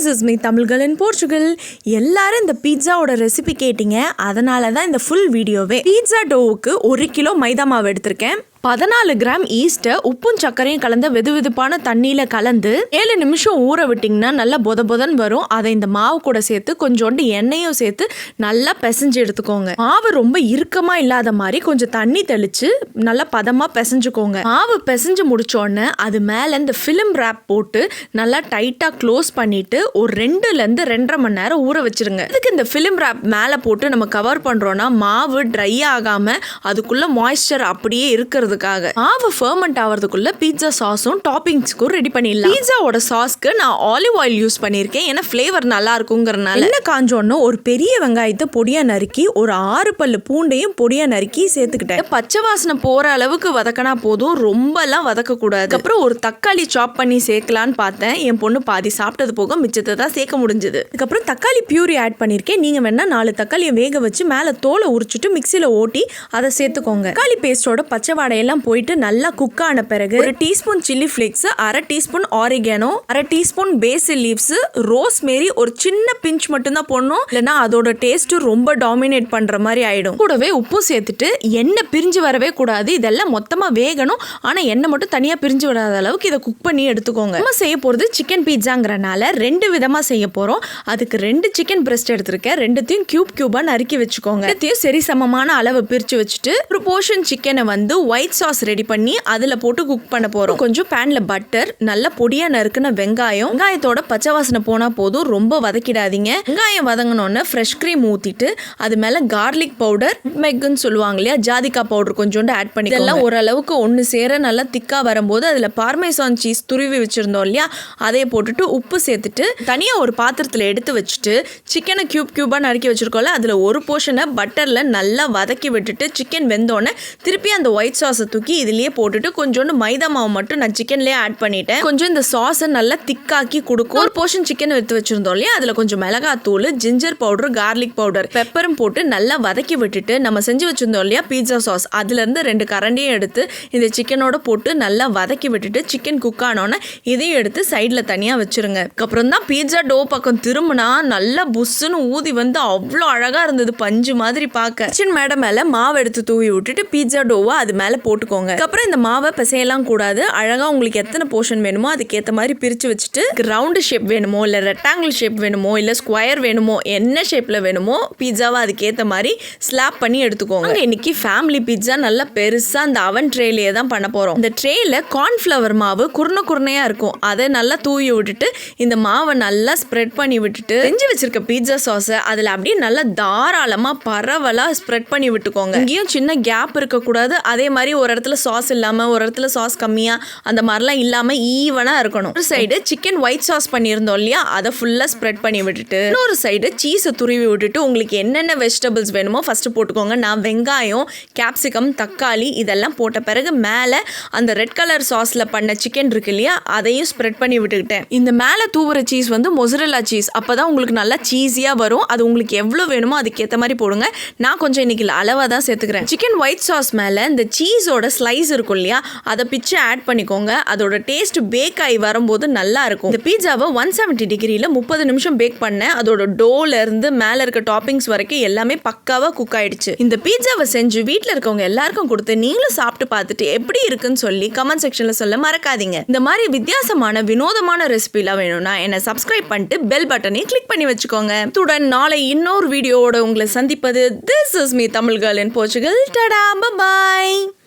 This is me Tamil girl in Portugal. எல்லாரும் இந்த பீட்சாவோட recipe கேட்டிங்க, அதனால தான் இந்த ஃபுல் வீடியோவே. பீட்சா டோவுக்கு 1 கிலோ மைதா மாவு எடுத்திருக்கேன். 14 கிராம் ஈஸ்ட்டை உப்பும் சர்க்கரையும் கலந்த வெதுவெதுப்பான தண்ணியில் கலந்து 7 நிமிஷம் ஊற விட்டிங்கன்னா நல்லா பொதன்னு வரும். அதை இந்த மாவு கூட சேர்த்து கொஞ்சோண்டு எண்ணெயும் சேர்த்து நல்லா பிசைஞ்சு எடுத்துக்கோங்க. மாவு ரொம்ப இறுக்கமாக இல்லாத மாதிரி கொஞ்சம் தண்ணி தெளித்து நல்லா பதமாக பிசைஞ்சுக்கோங்க. மாவு பிசைஞ்சு முடிச்சோடனே அது மேலே இந்த ஃபிலிம் ரேப் போட்டு நல்லா டைட்டாக க்ளோஸ் பண்ணிவிட்டு ஒரு 2லேருந்து 2.5 மணி நேரம் ஊற வச்சுருங்க. இதுக்கு இந்த ஃபிலிம் ரேப் மேலே போட்டு நம்ம கவர் பண்ணுறோன்னா மாவு ட்ரை ஆகாமல் அதுக்குள்ளே மாய்ஸ்சர் அப்படியே இருக்கிறது. மாவு ஃபெர்மெண்ட் ஆகிறதுக்குள்ள பீட்சா சாஸும் டாப்பிங்ஸ்க்கும் ரெடி பண்ணிடலாம். பீட்சாவோட சாஸ்க்கு நான் ஆலிவ் ஆயில் யூஸ் பண்ணியிருக்கேன், ஏன்னா ஃப்ளேவர் நல்லா இருக்குங்கிறனால. எண்ணெய் காஞ்சோன்னு ஒரு பெரிய வெங்காயத்தை பொடியா நறுக்கி ஒரு 6 பல்லு பூண்டையும் பொடியா நறுக்கி சேர்த்துக்கிட்டேன். பச்சை வாசனை போற அளவுக்கு வதக்கினா போதும், ரொம்பலாம் வதக்கக்கூடாது. அப்புறம் ஒரு தக்காளி சாப் பண்ணி சேர்க்கலான்னு பார்த்தேன். என் பொண்ணு பாதி சாப்பிட்டது போக மிச்சத்தை தான் சேர்க்க முடிஞ்சது. அதுக்கப்புறம் தக்காளி பியூரி ஆட் பண்ணியிருக்கேன். நீங்கள் வேணா 4 தக்காளியை வேக வச்சு மேலே தோலை உரிச்சிட்டு மிக்சியில் ஓட்டி அதை சேர்த்துக்கோங்க. தக்காளி பேஸ்டோட பச்சை வாடை எல்லாம் போயிட்டு நல்லா குக் ஆன பிறகு 1 teaspoon chilli flakes, 1/2 teaspoon oregano, 1/2 teaspoon basil leaves, rosemary ஒரு சின்ன பிஞ்ச் மட்டும் தான் போடணும், இல்லைன்னா அதோட டேஸ்ட் ரொம்ப டாமினேட் பண்ற மாதிரி ஆயிடும். கூடவே உப்பும் சேர்த்துட்டு எண்ணெய் பிரிஞ்சு வரவே கூடாது. இதெல்லாம் மொத்தமா வேகணும், ஆனா எண்ணெய் மட்டும் தனியா பிரிஞ்சு வராத அளவுக்கு இதை குக் பண்ணி எடுத்துக்கோங்க. நம்ம செய்ய போறது சிக்கன் பீட்சாங்கிறனால 2 விதமா செய்ய போறோம். அதுக்கு 2 சிக்கன் பிரஸ்ட் எடுத்திருக்கேன். 2த்தையும் கியூபா நறுக்கி வச்சுக்கோங்க. 2த்தையும் சரி சமமான அளவு பிரிச்சு வச்சுட்டு ஒரு போர்ஷன் சிக்கனை வந்து ஒயிட் சாஸ் ரெடி பண்ணி அதுல போட்டு குக் பண்ண போறோம். கொஞ்சம் பேன்ல பட்டர், நல்ல பொடியா நறுக்குன வெங்காயத்தோட பச்சை வாசனை போனா போதும், ரொம்ப வதக்கிடாதீங்க. வெங்காயம் வதங்கணும்னு ஃப்ரெஷ் கிரீம் ஊத்திட்டு அது மேல கார்லிக் பவுடர், மெக்குன்னு சொல்லுவாங்க இல்லையா, ஜாதிக்காய் பவுடர் கொஞ்சோண்டு ஆட் பண்ணி இதெல்லாம் ஓரளவுக்கு ஒன்று சேர நல்லா திக்கா வரும்போது அதுல பார்மேசான் சீஸ் துருவி வச்சிருந்தோம் இல்லையா, அதை போட்டுட்டு உப்பு சேர்த்துட்டு தனியா ஒரு பாத்திரத்துல எடுத்து வச்சுட்டு சிக்கனை கியூபா நறுக்கி வச்சிருக்கோம்ல, அதுல ஒரு போர்ஷனை பட்டர்ல நல்லா வதக்கி விட்டுட்டு சிக்கன் வெந்தோடனே திருப்பி அந்த ஒயிட் சாஸை தூக்கி இதுலயே போட்டுட்டு கொஞ்சோண்டு மைதா மாவு மட்டும் நான் சிக்கன்லயே ஆட் பண்ணிட்டேன். கொஞ்சம் இந்த சாஸை நல்லா திக்காக்கி கொடுக்கும். ஒரு போர்ஷன் சிக்கன் எடுத்து வச்சிருந்தோம் இல்லையா, அதுல கொஞ்சம் மிளகாத்தூள், ஜிஞ்சர் பவுடர், கார்லிக் பவுடர், பெப்பரும் போட்டு நல்லா வதக்கி விட்டுட்டு நம்ம செஞ்சு வச்சிருந்தோம் இல்லையா பீட்சா சாஸ், அதுல இருந்து 2 கரண்டியும் எடுத்து இந்த சிக்கனோட போட்டு நல்லா வதக்கி விட்டுட்டு சிக்கன் குக் ஆனோன்னா இதையும் எடுத்து சைட்ல தனியா வச்சிருங்க. அப்புறம் தான் பீட்சா டோ பக்கம் திரும்பினா நல்லா புஷ்ஷுன்னு ஊதி வந்து அவ்வளோ அழகா இருந்தது, பஞ்சு மாதிரி பார்க்க. கிச்சன் மேடம் மேல மாவு எடுத்து தூவி விட்டுட்டு பீட்சா டோவை அது மேல போட்டுக்கோங்க. அப்புறம் இந்த மாவை பிசையெல்லாம் கூடாது. அழகா உங்களுக்கு எத்தனை போர்ஷன் வேணுமோ அதுக்கேற்ற மாதிரி பிரிச்சு வச்சுட்டு ரவுண்டு ஷேப் வேணுமோ இல்லை ரெக்டாங்கிள் ஷேப் வேணுமோ இல்லை ஸ்கொயர் வேணுமோ என்ன ஷேப்ல வேணுமோ பீட்சாவை அதுக்கேற்ற மாதிரி ஸ்லாப் பண்ணி எடுத்துக்கோங்க. இன்னைக்கு ஃபேமிலி பீட்சா நல்லா பெருசா அந்த அவன் ட்ரேலையே தான் பண்ண போறோம். இந்த ட்ரேல கார்ன்ஃப்ளவர் மாவு குருணையா இருக்கும், அதை நல்லா தூவி விட்டுட்டு இந்த மாவை நல்லா ஸ்ப்ரெட் பண்ணி விட்டுட்டு செஞ்சு வச்சிருக்க பீட்சா சாஸை அதுல அப்படியே நல்லா தாராளமா பரவலா ஸ்ப்ரெட் பண்ணி விட்டுக்கோங்க. இங்கேயும் சின்ன கேப் இருக்கக்கூடாது. அதே மாதிரி ஒரு இடத்துல சாஸ் இல்லாம ஒரு இடத்துல சாஸ் கம்மியா அந்த மாதிரிலாம் இல்லாம ஈவனா இருக்கணும். ஒரு சைடு சிக்கன் ஒயிட் சாஸ் பண்ணியிருந்தோம் இல்லையா, அதை ஃபுல்லா ஸ்ப்ரெட் பண்ணி விட்டுட்டு இன்னொரு சைடு சீஸை துருவி விட்டுட்டு உங்களுக்கு என்னென்ன வெஜிடபிள்ஸ் வேணுமோ ஃபர்ஸ்ட் போட்டுக்கோங்க. நான் வெங்காயம், கேப்சிகம், தக்காளி இதெல்லாம் போட்ட பிறகு மேலே அந்த ரெட் கலர் சாஸ்ல பண்ண சிக்கன் இருக்கு இல்லையா, அதையும் ஸ்ப்ரெட் பண்ணி விட்டுக்கிட்டேன். இந்த மேலே தூவுற சீஸ் வந்து மொசரல்லா சீஸ், அப்பதான் உங்களுக்கு நல்லா சீஸியா வரும். அது உங்களுக்கு எவ்வளோ வேணுமோ அதுக்கேற்ற மாதிரி போடுங்க. நான் கொஞ்சம் இன்னைக்கு அளவாக தான் சேர்த்துக்கிறேன். சிக்கன் ஒயிட் சாஸ் மேலே இந்த சீஸோட ஸ்லைஸ் இருக்கும் இல்லையா, அதை பிச்சு ஆட் பண்ணிக்கோங்க. அதோட டேஸ்ட் பேக் ஆகி வரும்போது நல்லா இருக்கும். இந்த பீட்சாவை 170 டிகிரியில் 30 நிமிஷம் பேக் பண்ணேன். அதோட டோல இருந்து மேலே இருக்க டாப்பிங்ஸ் வரைக்கும் எல்லாமே பக்காவா குக் ஆயிடுச்சு. இந்த பீட்சாவை செஞ்சு வீட்டில் இருக்கவங்க எல்லாருக்கும் கொடுத்து நீங்களும் சாப்பிட்டு பார்த்துட்டு எப்படி இருக்குன்னு சொல்லி கமெண்ட் செக்ஷன்ல சொல்ல மறக்காதீங்க. இந்த மாதிரி வித்தியாசமான வினோதமான ரெசிபிலாம் வேணும்னா என்ன சப்ஸ்கிரைப் பண்ணிட்டு பெல் பட்டனை கிளிக் பண்ணி வச்சுக்கோங்க. இத்துடன் நாளை இன்னொரு வீடியோவோட உங்களை சந்திப்பது. This is me Tamil girl in Portugal. Ta-da, bye-bye.